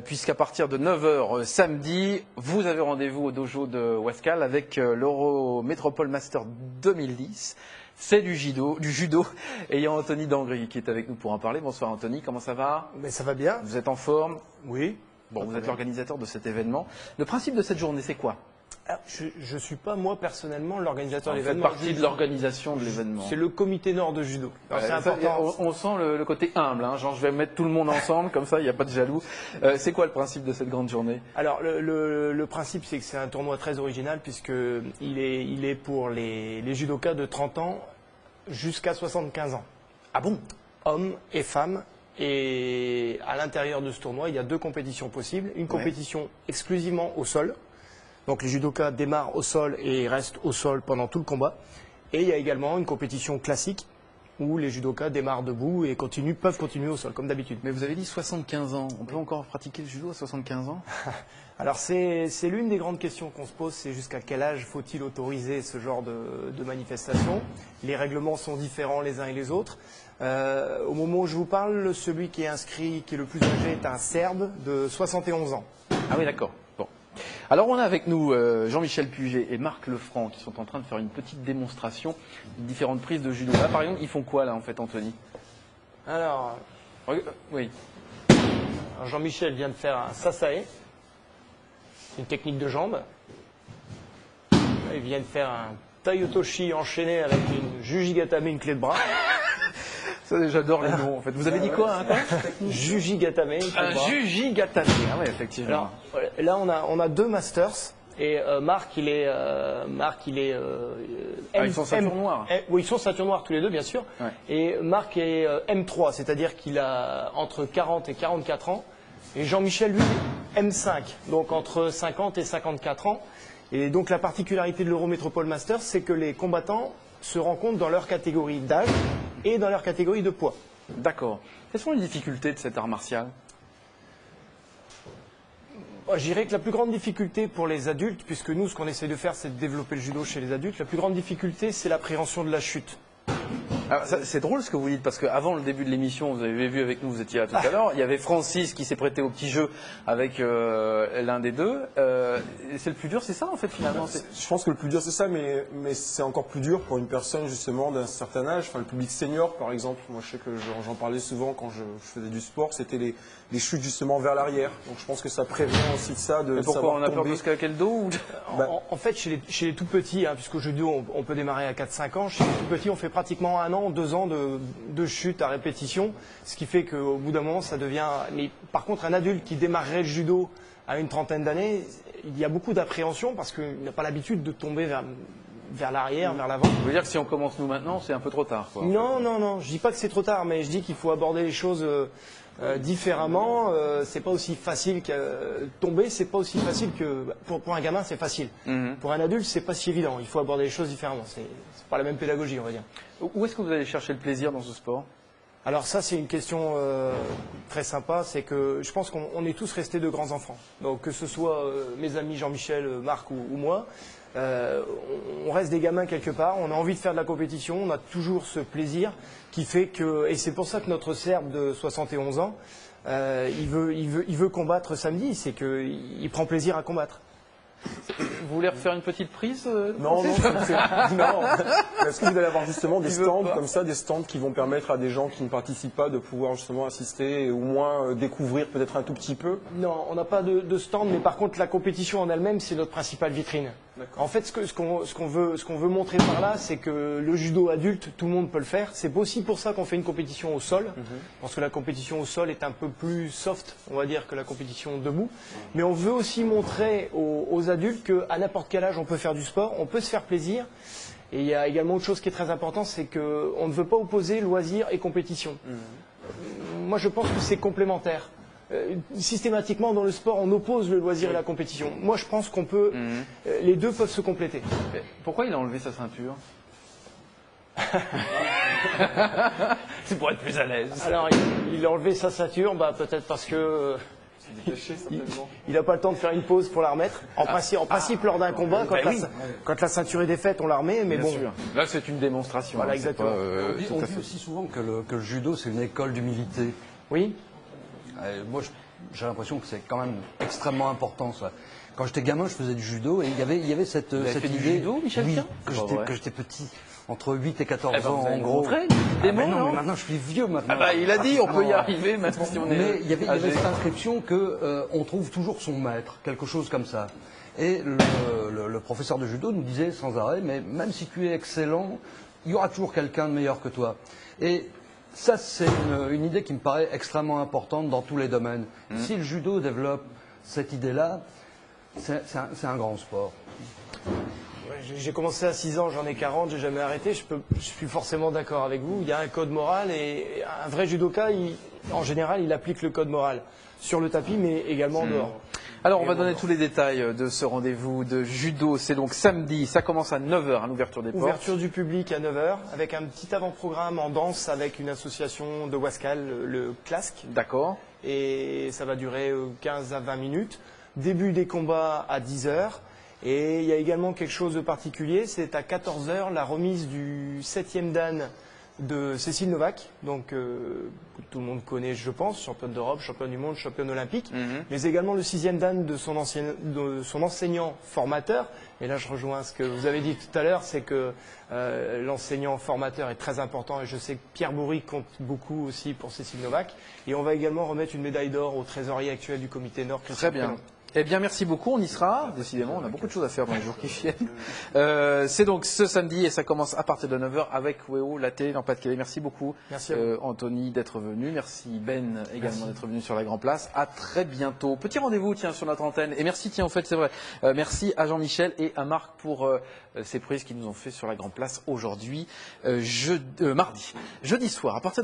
Puisqu'à partir de 9 h samedi, vous avez rendez-vous au dojo de Wascal avec l'Euro Métropole Master 2010. C'est du judo, et il y a Anthony Dangry qui est avec nous pour en parler. Bonsoir Anthony, comment ça va? Mais ça va bien. Vous êtes en forme? Oui. Bon, vous êtes l'organisateur de cet événement. Le principe de cette journée, c'est quoi? Alors, je ne suis pas moi personnellement l'organisateur de Vous faites l'événement. partie de l'organisation de l'événement. C'est le comité nord de judo. C'est important. On sent le côté humble, hein, genre je vais mettre tout le monde ensemble, comme ça il n'y a pas de jaloux. C'est quoi le principe de cette grande journée? Alors le principe c'est que c'est un tournoi très original puisqu'il est pour les judokas de 30 ans jusqu'à 75 ans. Ah bon? Hommes et femmes. Et à l'intérieur de ce tournoi, il y a deux compétitions possibles. Une compétition exclusivement au sol. Donc les judokas démarrent au sol et restent au sol pendant tout le combat. Et il y a également une compétition classique où les judokas démarrent debout et peuvent continuer au sol, comme d'habitude. Mais vous avez dit 75 ans. On peut encore pratiquer le judo à 75 ans? Alors c'est l'une des grandes questions qu'on se pose, c'est jusqu'à quel âge faut-il autoriser ce genre de manifestation? Les règlements sont différents les uns et les autres. Au moment où je vous parle, celui qui est inscrit, qui est le plus âgé, est un Serbe de 71 ans. Ah oui, d'accord. Bon. Alors on a avec nous Jean-Michel Puget et Marc Lefranc qui sont en train de faire une petite démonstration de différentes prises de judo. Là par exemple, ils font quoi là en fait, Anthony? Alors, oui. Jean-Michel vient de faire un sasae, une technique de jambe. Il vient de faire un taiotoshi enchaîné avec une jujigatame, une clé de bras. J'adore les noms en fait. Vous avez dit quoi, hein, Jujigatame. Un jujigatame. Ah ouais, effectivement. Alors, là, on a deux masters. Et Marc, il est ils sont ceinture noire. Oui, ils sont ceinture noire tous les deux, bien sûr. Ouais. Et Marc est M3, c'est-à-dire qu'il a entre 40 et 44 ans. Et Jean-Michel, lui, M5, donc entre 50 et 54 ans. Et donc la particularité de l'Euro Métropole Masters, c'est que les combattants se rencontrent dans leur catégorie d'âge et dans leur catégorie de poids. D'accord. Quelles sont les difficultés de cet art martial? Je dirais que la plus grande difficulté pour les adultes, puisque nous, ce qu'on essaie de faire, c'est de développer le judo chez les adultes, la plus grande difficulté, c'est l'appréhension de la chute. C'est drôle ce que vous dites, parce qu'avant le début de l'émission, vous avez vu avec nous, vous étiez là tout à l'heure, il y avait Francis qui s'est prêté au petit jeu avec l'un des deux. C'est le plus dur, c'est ça en fait finalement? Je pense que le plus dur c'est ça, mais c'est encore plus dur pour une personne justement d'un certain âge, enfin le public senior par exemple. Moi je sais que j'en parlais souvent quand je faisais du sport, c'était les chutes justement vers l'arrière. Donc je pense que ça prévient aussi de ça, de pourquoi savoir on a peur tomber. de se claquer le dos ou... En fait, chez les tout petits, puisqu'au judo on peut démarrer à 4-5 ans, chez les tout petits on fait pratiquement 1 an, 2 ans de chute à répétition, ce qui fait qu'au bout d'un moment ça devient... Mais par contre un adulte qui démarrerait le judo à une trentaine d'années, il y a beaucoup d'appréhension parce qu'il n'a pas l'habitude de tomber vers l'arrière, vers l'avant. Vous voulez dire que si on commence nous maintenant, c'est un peu trop tard, quoi? Non, je dis pas que c'est trop tard, mais je dis qu'il faut aborder les choses différemment. C'est pas aussi facile que tomber, c'est pas aussi facile que pour un gamin, c'est facile. Pour un adulte, c'est pas si évident. Il faut aborder les choses différemment. C'est pas la même pédagogie, on va dire. Où est-ce que vous allez chercher le plaisir dans ce sport? Alors ça, c'est une question très sympa. C'est que je pense qu'on est tous restés de grands enfants. Donc que ce soit mes amis Jean-Michel, Marc ou moi, on reste des gamins quelque part. On a envie de faire de la compétition. On a toujours ce plaisir qui fait que... Et c'est pour ça que notre Serbe de 71 ans, il veut combattre samedi. C'est qu'il prend plaisir à combattre. Vous voulez refaire une petite prise? Non. Est-ce que vous allez avoir justement des stands comme ça, des stands qui vont permettre à des gens qui ne participent pas de pouvoir justement assister et au moins découvrir peut-être un tout petit peu? Non, on n'a pas de stand, mais par contre la compétition en elle-même, c'est notre principale vitrine. En fait, ce qu'on veut montrer par là, c'est que le judo adulte, tout le monde peut le faire. C'est aussi pour ça qu'on fait une compétition au sol, parce que la compétition au sol est un peu plus soft, on va dire, que la compétition debout. Mais on veut aussi montrer aux adultes qu'à n'importe quel âge, on peut faire du sport, on peut se faire plaisir. Et il y a également autre chose qui est très importante, c'est qu'on ne veut pas opposer loisir et compétition. Moi, je pense que c'est complémentaire. Systématiquement dans le sport on oppose le loisir et la compétition. Moi je pense qu'on peut, les deux peuvent se compléter. Pourquoi il a enlevé sa ceinture? C'est pour être plus à l'aise. Alors il a enlevé sa ceinture, peut-être parce que il n'a pas le temps de faire une pause pour la remettre. En principe lors d'un combat, quand la ceinture est défaite, on la remet, mais bien bon. Sûr. Là c'est une démonstration. Voilà, exactement. On dit aussi souvent que le judo c'est une école d'humilité. Oui. Moi, j'ai l'impression que c'est quand même extrêmement important ça. Quand j'étais gamin, je faisais du judo et il y avait cette fait du idée. judo, Michel Oui, Quint que j'étais petit, entre 8 et 14 ans vous allez en nous gros. montrer des mots, non, non mais maintenant je suis vieux maintenant. Il a dit, on peut y Non. arriver même si on est Mais il y avait âgé. cette inscription que on trouve toujours son maître, quelque chose comme ça. Et le professeur de judo nous disait sans arrêt, mais même si tu es excellent, il y aura toujours quelqu'un de meilleur que toi. Et ça, c'est une idée qui me paraît extrêmement importante dans tous les domaines. Si le judo développe cette idée-là, c'est un grand sport. J'ai commencé à 6 ans, j'en ai 40, j'ai jamais arrêté. Je suis forcément d'accord avec vous. Il y a un code moral et un vrai judoka, en général, il applique le code moral sur le tapis, mais également en dehors. Alors, on va donner tous les détails de ce rendez-vous de judo. C'est donc samedi, ça commence à 9h, à l'ouverture des portes. Ouverture du public à 9h, avec un petit avant-programme en danse avec une association de Wascal, le CLASC. D'accord. Et ça va durer 15 à 20 minutes. Début des combats à 10h. Et il y a également quelque chose de particulier, c'est à 14h la remise du 7e dan de Cécile Novak, donc tout le monde connaît je pense, championne d'Europe, championne du monde, championne olympique, mais également le 6e dan de son enseignant formateur. Et là je rejoins ce que vous avez dit tout à l'heure, c'est que l'enseignant formateur est très important et je sais que Pierre Bourri compte beaucoup aussi pour Cécile Novak. Et on va également remettre une médaille d'or au trésorier actuel du comité Nord, Christian Très bien. Prélon. Eh bien, merci beaucoup. On y sera. Décidément, on a beaucoup de choses à faire dans les jours qui viennent. C'est donc ce samedi et ça commence à partir de 9h avec WEO, la télé dans Pas-de-Calais. Merci beaucoup, Merci à vous. Anthony, d'être venu. Merci Ben également d'être venu sur la Grand Place. À très bientôt. Petit rendez-vous, tiens, sur notre antenne. Et merci, tiens, en fait, c'est vrai. Merci à Jean-Michel et à Marc pour ces prises qu'ils nous ont fait sur la Grand Place aujourd'hui, mardi. Jeudi soir, à partir de